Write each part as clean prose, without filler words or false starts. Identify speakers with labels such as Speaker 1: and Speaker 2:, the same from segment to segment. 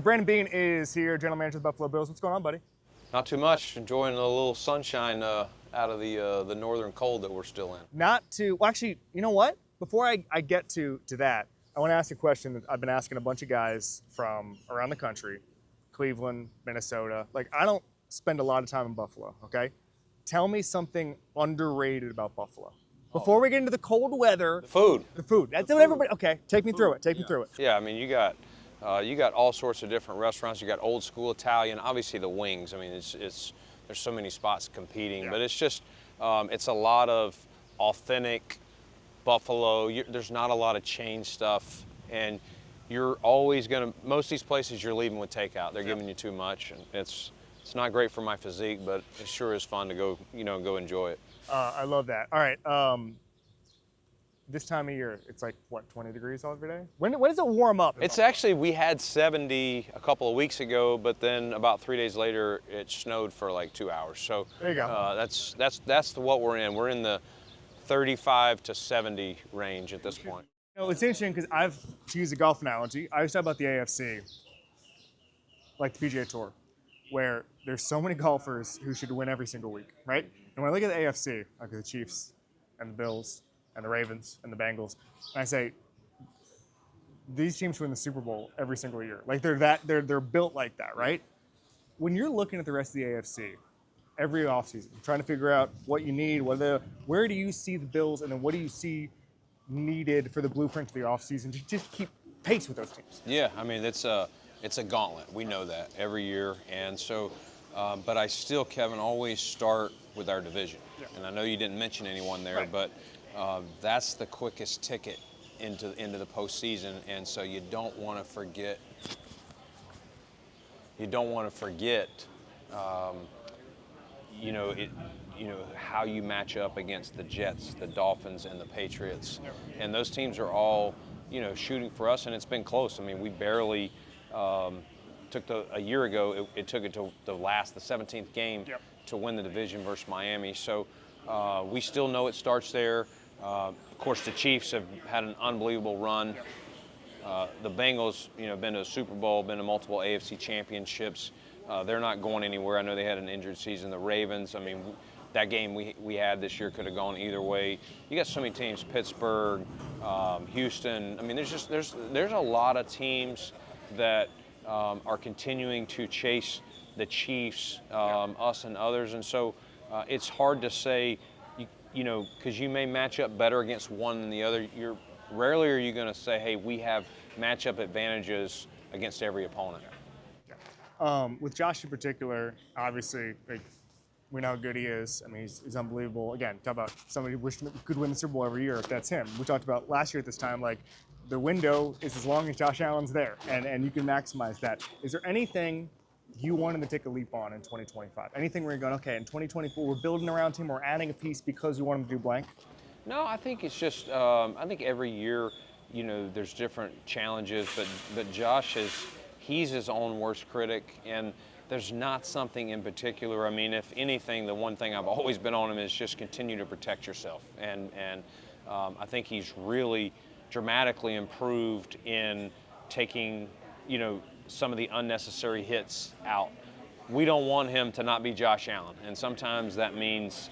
Speaker 1: Brandon Beane is here, general manager of the Buffalo Bills. What's going on, buddy?
Speaker 2: Not too much. Enjoying a little sunshine out of the northern cold that we're still in.
Speaker 1: Well, actually, you know what? Before I get to that, I want to ask a question that I've been asking a bunch of guys from around the country, Cleveland, Minnesota. Like, I don't spend a lot of time in Buffalo, okay? Tell me something underrated about Buffalo. Before we get into the cold weather.
Speaker 2: The food.
Speaker 1: The food. That's what everybody, okay, take me through it. Take me through it.
Speaker 2: Yeah, I mean, you got all sorts of different restaurants. You got old school Italian, obviously the wings. I mean, there's so many spots competing, but it's just, it's a lot of authentic Buffalo. There's not a lot of chain stuff, and you're always most of these places you're leaving with takeout. They're giving you too much, and it's not great for my physique, but it sure is fun to go enjoy it.
Speaker 1: I love that. All right. This time of year, it's like, what, 20 degrees every day? When does it warm up?
Speaker 2: It's actually, we had 70 a couple of weeks ago, but then about 3 days later, it snowed for like 2 hours. So
Speaker 1: there you go.
Speaker 2: That's what we're in. We're in the 35 to 70 range at this point.
Speaker 1: You know, it's interesting because to use a golf analogy, I was talking about the AFC, like the PGA Tour, where there's so many golfers who should win every single week, right? And when I look at the AFC, like the Chiefs and the Bills and the Ravens and the Bengals, and I say, these teams win the Super Bowl every single year. Like they're built like that, right? When you're looking at the rest of the AFC, every offseason, trying to figure out what you need, where do you see the Bills, and then what do you see needed for the blueprint of the offseason to just keep pace with those teams?
Speaker 2: Yeah, I mean, it's a gauntlet. We know that every year, and so, but I still, Kevin, always start with our division. Yeah. And I know you didn't mention anyone there, right, but that's the quickest ticket into the postseason, and so you don't want to forget. How you match up against the Jets, the Dolphins, and the Patriots, and those teams are all shooting for us, and it's been close. I mean, we barely took a year ago. It took it to the 17th game to win the division versus Miami. So we still know it starts there. Of course, the Chiefs have had an unbelievable run. The Bengals, been to a Super Bowl, been to multiple AFC championships. They're not going anywhere. I know they had an injured season. The Ravens, I mean, that game we had this year could have gone either way. You got so many teams, Pittsburgh, Houston. I mean, there's a lot of teams that are continuing to chase the Chiefs, us and others, and so it's hard to say, because you may match up better against one than the other. Rarely are you going to say, hey, we have matchup advantages against every opponent.
Speaker 1: With Josh in particular, obviously, we know how good he is. I mean, he's unbelievable. Again, talk about somebody who could win the Super Bowl every year if that's him. We talked about last year at this time, like, the window is as long as Josh Allen's there, and you can maximize that. Is there anything you want him to take a leap on in 2025? Anything where you're going, okay, in 2024, we're building around him, we're adding a piece because we want him to do blank?
Speaker 2: No, I think it's just, I think every year, there's different challenges, but Josh he's his own worst critic, and there's not something in particular. I mean, if anything, the one thing I've always been on him is just continue to protect yourself. And I think he's really dramatically improved in taking, some of the unnecessary hits out. We don't want him to not be Josh Allen, and sometimes that means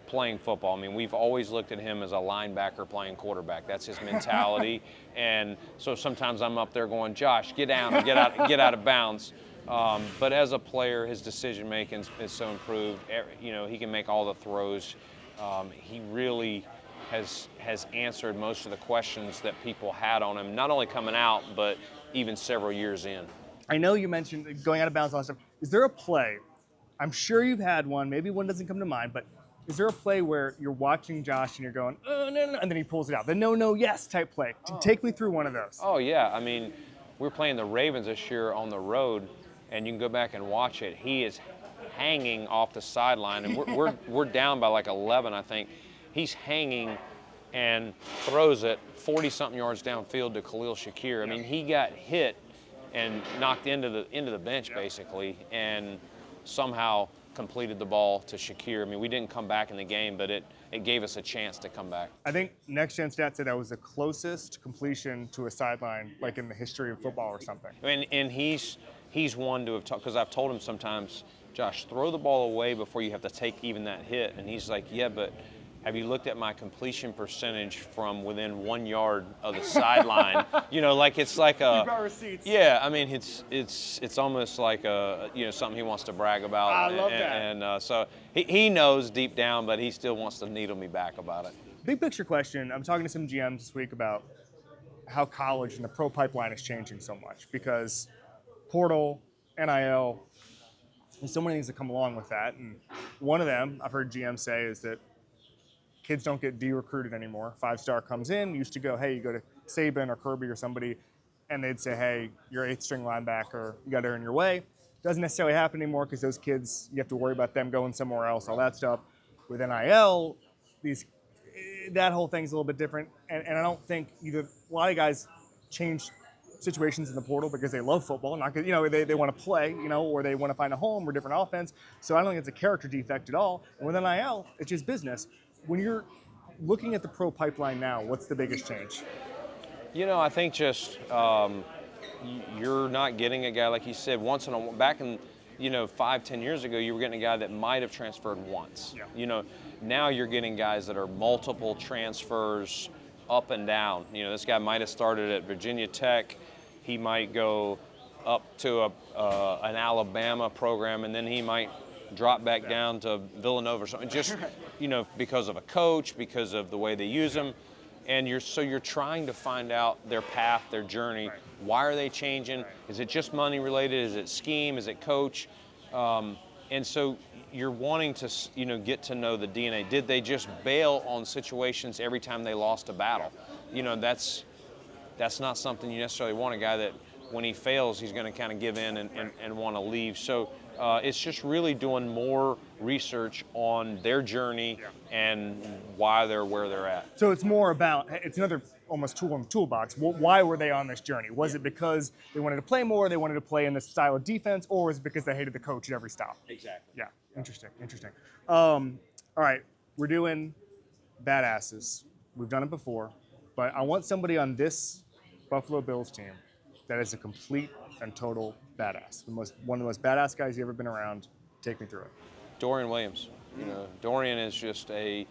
Speaker 2: playing football. I mean, we've always looked at him as a linebacker playing quarterback. That's his mentality. And so sometimes I'm up there going, Josh, get down and get out of bounds. But as a player, his decision making is so improved. He can make all the throws. He really has answered most of the questions that people had on him, not only coming out, but even several years in.
Speaker 1: I know you mentioned going out of bounds, all that stuff. Is there a play? I'm sure you've had one. Maybe one doesn't come to mind, but is there a play where you're watching Josh and you're going, oh, no, and then he pulls it out? The no, yes type play. Take me through one of those.
Speaker 2: Oh, yeah. I mean, we're playing the Ravens this year on the road, and you can go back and watch it. He is hanging off the sideline, and we're down by like 11, I think. He's hanging and throws it 40-something yards downfield to Khalil Shakir. I mean, he got hit and knocked into the bench basically, and somehow completed the ball to Shakir. I mean, we didn't come back in the game, but it gave us a chance to come back.
Speaker 1: I think Next Gen Stats said that was the closest completion to a sideline like in the history of football or something.
Speaker 2: And he's one to have talked, because I've told him sometimes, Josh, throw the ball away before you have to take even that hit. And he's like, yeah, but have you looked at my completion percentage from within 1 yard of the sideline? Like it's like a.
Speaker 1: You got receipts.
Speaker 2: Yeah, I mean it's almost like something he wants to brag about.
Speaker 1: I love that.
Speaker 2: And so he knows deep down, but he still wants to needle me back about it.
Speaker 1: Big picture question. I'm talking to some GMs this week about how college and the pro pipeline is changing so much because portal, NIL, there's so many things that come along with that. And one of them I've heard GMs say is that kids don't get de-recruited anymore. 5-star comes in, used to go, hey, you go to Saban or Kirby or somebody, and they'd say, hey, you're 8th string linebacker, you got to earn your way. Doesn't necessarily happen anymore because those kids, you have to worry about them going somewhere else, all that stuff. With NIL, that whole thing's a little bit different. And I don't think either, a lot of guys change situations in the portal because they love football, not because, they want to play, or they want to find a home or different offense. So I don't think it's a character defect at all. And with NIL, it's just business. When you're looking at the pro pipeline now, what's the biggest change?
Speaker 2: I think just you're not getting a guy, like you said, back in 5-10 years ago, you were getting a guy that might have transferred once.
Speaker 1: Yeah.
Speaker 2: Now you're getting guys that are multiple transfers up and down. This guy might have started at Virginia Tech. He might go up to an Alabama program, and then he might drop back down to Villanova or something, just because of a coach, because of the way they use them. And you're trying to find out their path, their journey.
Speaker 1: Right.
Speaker 2: Why are they changing?
Speaker 1: Right.
Speaker 2: Is it just money related? Is it scheme? Is it coach? And so you're wanting to get to know the DNA. Did they just bail on situations every time they lost a battle? That's not something you necessarily want. A guy that when he fails, he's going to kind of give in and want to leave. So it's just really doing more research on their journey and why they're where they're at.
Speaker 1: So it's more about, it's another almost tool in the toolbox. Why were they on this journey? Was it because they wanted to play more, they wanted to play in this style of defense, or was it because they hated the coach at every stop?
Speaker 2: Exactly.
Speaker 1: Yeah, interesting. All right, we're doing badasses. We've done it before, but I want somebody on this Buffalo Bills team that is a complete and total badass. One of the most badass guys you've ever been around. Take me through it.
Speaker 2: Dorian Williams. Dorian is just he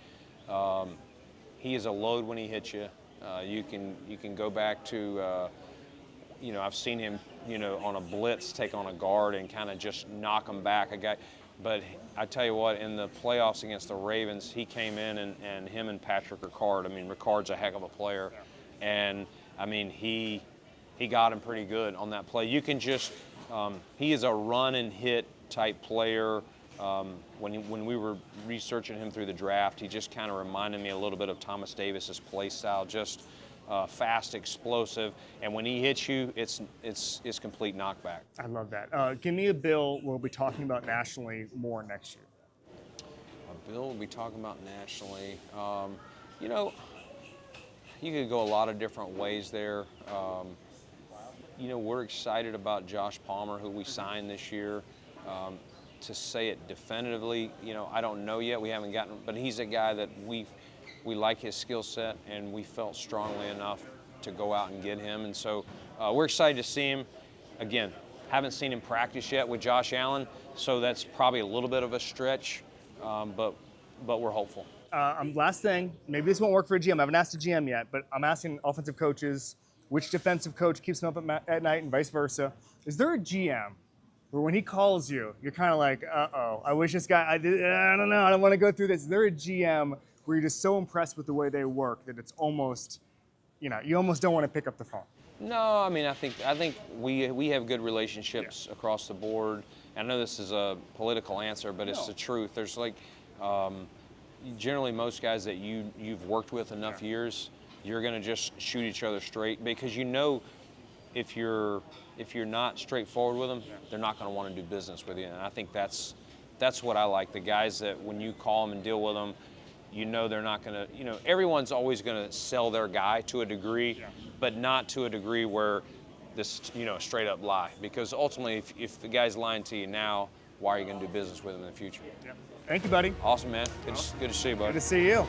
Speaker 2: is a load when he hits you. You can go back to, I've seen him, on a blitz take on a guard and kind of just knock him back. A guy, but I tell you what, in the playoffs against the Ravens, he came in and him and Patrick Ricard. I mean, Ricard's a heck of a player, and I mean he got him pretty good on that play. You can just he is a run and hit type player. When we were researching him through the draft, he just kind of reminded me a little bit of Thomas Davis's play style, just fast, explosive, and when he hits you, it's complete knockback.
Speaker 1: I love that. Give me a bill we'll be talking about nationally more next year.
Speaker 2: A bill we'll be talking about nationally. You could go a lot of different ways there. We're excited about Josh Palmer, who we signed this year. To say it definitively, I don't know yet. We haven't gotten, but he's a guy that we like his skill set, and we felt strongly enough to go out and get him. And so we're excited to see him. Again, haven't seen him practice yet with Josh Allen, so that's probably a little bit of a stretch, but we're hopeful.
Speaker 1: Last thing, maybe this won't work for a GM. I haven't asked a GM yet, but I'm asking offensive coaches which defensive coach keeps them up at night and vice versa. Is there a GM where when he calls you, you're kind of like, uh-oh, I wish this guy, I don't know, I don't want to go through this. Is there a GM where you're just so impressed with the way they work that it's almost, you almost don't want to pick up the phone?
Speaker 2: No, I mean, I think we have good relationships across the board. I know this is a political answer, but it's the truth. There's generally most guys that you've worked with enough years, you're going to just shoot each other straight, because if you're not straightforward with them, they're not going to want to do business with you. And I think that's what I like. The guys that when you call them and deal with them, they're not going to, everyone's always going to sell their guy to a degree, but not to a degree where this, straight up lie. Because ultimately, if the guy's lying to you now, why are you going to do business with them in the future?
Speaker 1: Yeah. Thank you, buddy.
Speaker 2: Awesome, man. Good to see you, buddy.
Speaker 1: Good to see you.